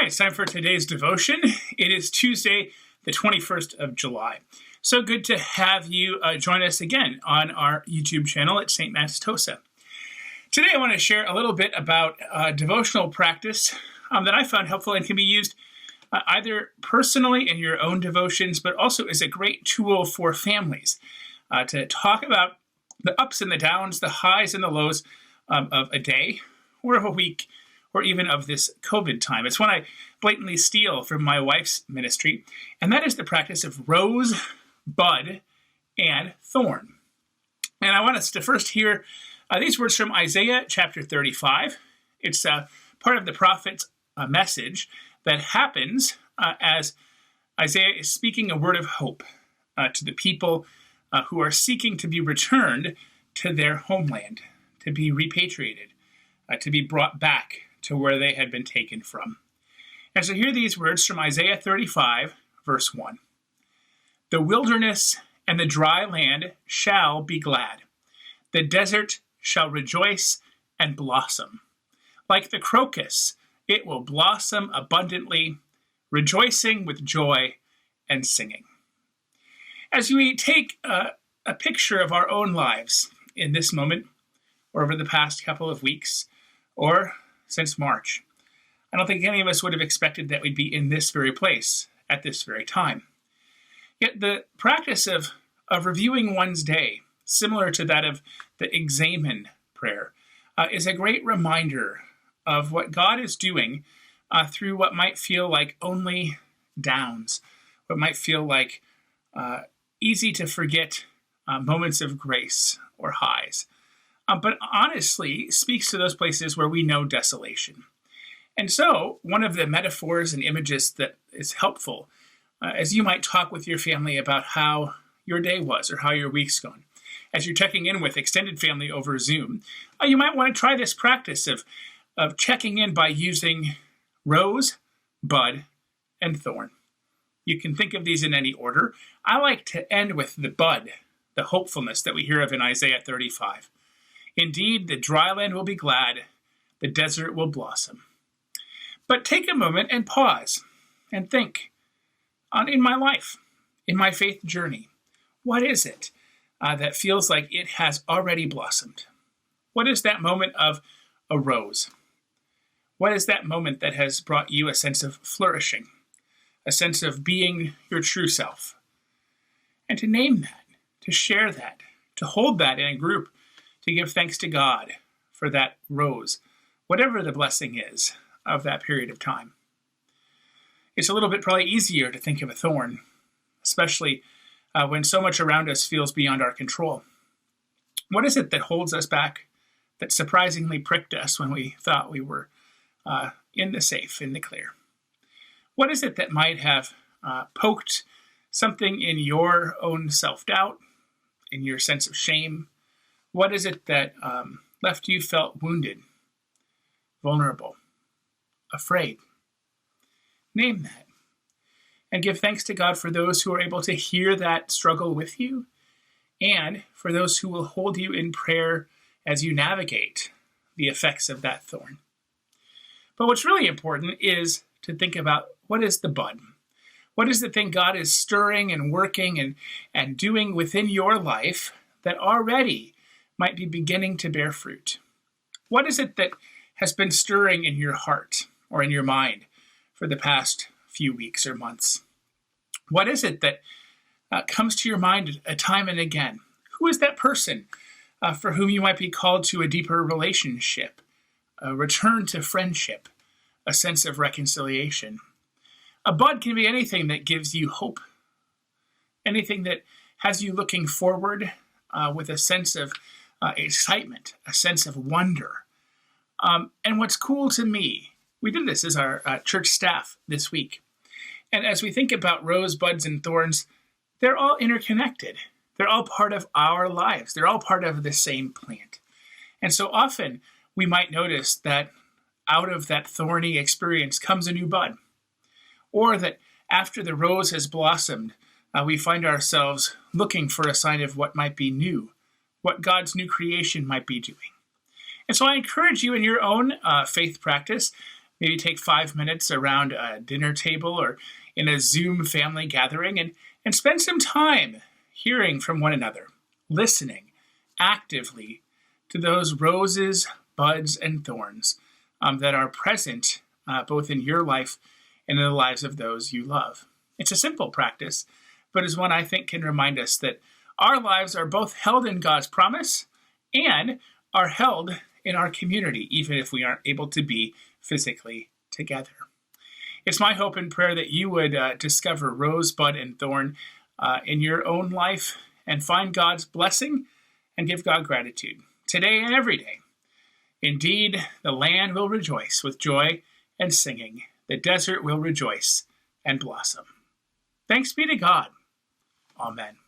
right, it's time for today's devotion. It is Tuesday, the 21st of July. So good to have you join us again on our YouTube channel at St. Matt's Tosa. Today I want to share a little bit about devotional practice that I found helpful and can be used either personally in your own devotions, but also is a great tool for families to talk about the ups and the downs, the highs and the lows of a day or of a week, or even of this COVID time. It's one I blatantly steal from my wife's ministry, and that is the practice of rose, bud, and thorn. And I want us to first hear these words from Isaiah chapter 35. It's part of the prophet's message that happens as Isaiah is speaking a word of hope to the people who are seeking to be returned to their homeland, to be repatriated, to be brought back to where they had been taken from. And so hear these words from Isaiah 35, verse 1. The wilderness and the dry land shall be glad. The desert shall rejoice and blossom. Like the crocus, it will blossom abundantly, rejoicing with joy and singing. As we take a picture of our own lives in this moment, or over the past couple of weeks, or since March, I don't think any of us would have expected that we'd be in this very place at this very time. Yet the practice of reviewing one's day, similar to that of the examen prayer, is a great reminder of what God is doing through what might feel like only downs, what might feel like easy to forget moments of grace or highs. But honestly speaks to those places where we know desolation. And so one of the metaphors and images that is helpful as you might talk with your family about how your day was or how your week's gone, as you're checking in with extended family over Zoom, you might want to try this practice of checking in by using rose, bud, and thorn. You can think of these in any order. I like to end with the bud, the hopefulness that we hear of in Isaiah 35. Indeed, the dry land will be glad, the desert will blossom. But take a moment and pause and think in my life, in my faith journey, what is it that feels like it has already blossomed? What is that moment of a rose? What is that moment that has brought you a sense of flourishing, a sense of being your true self? And to name that, to share that, to hold that in a group, to give thanks to God for that rose, whatever the blessing is of that period of time. It's a little bit probably easier to think of a thorn, especially when so much around us feels beyond our control. What is it that holds us back, that surprisingly pricked us when we thought we were in the safe, in the clear? What is it that might have poked something in your own self-doubt, in your sense of shame? What is it that left you felt wounded, vulnerable, afraid? Name that. And give thanks to God for those who are able to hear that struggle with you, and for those who will hold you in prayer as you navigate the effects of that thorn. But what's really important is to think about what is the bud? What is the thing God is stirring and working and doing within your life that already might be beginning to bear fruit? What is it that has been stirring in your heart or in your mind for the past few weeks or months? What is it that comes to your mind time and again? Who is that person for whom you might be called to a deeper relationship, a return to friendship, a sense of reconciliation? A bud can be anything that gives you hope, anything that has you looking forward with a sense of excitement, a sense of wonder. And what's cool to me, we did this as our church staff this week. And as we think about rose, buds, and thorns, they're all interconnected. They're all part of our lives. They're all part of the same plant. And so often we might notice that out of that thorny experience comes a new bud. Or that after the rose has blossomed, we find ourselves looking for a sign of what might be new, what God's new creation might be doing. And so I encourage you in your own faith practice, Maybe take 5 minutes around a dinner table or in a Zoom family gathering and spend some time hearing from one another, listening actively to those roses, buds, and thorns that are present both in your life and in the lives of those you love. It's a simple practice, but is one I think can remind us that our lives are both held in God's promise and are held in our community, even if we aren't able to be physically together. It's my hope and prayer that you would discover rose, bud, and thorn in your own life and find God's blessing and give God gratitude today and every day. Indeed, the land will rejoice with joy and singing. The desert will rejoice and blossom. Thanks be to God. Amen.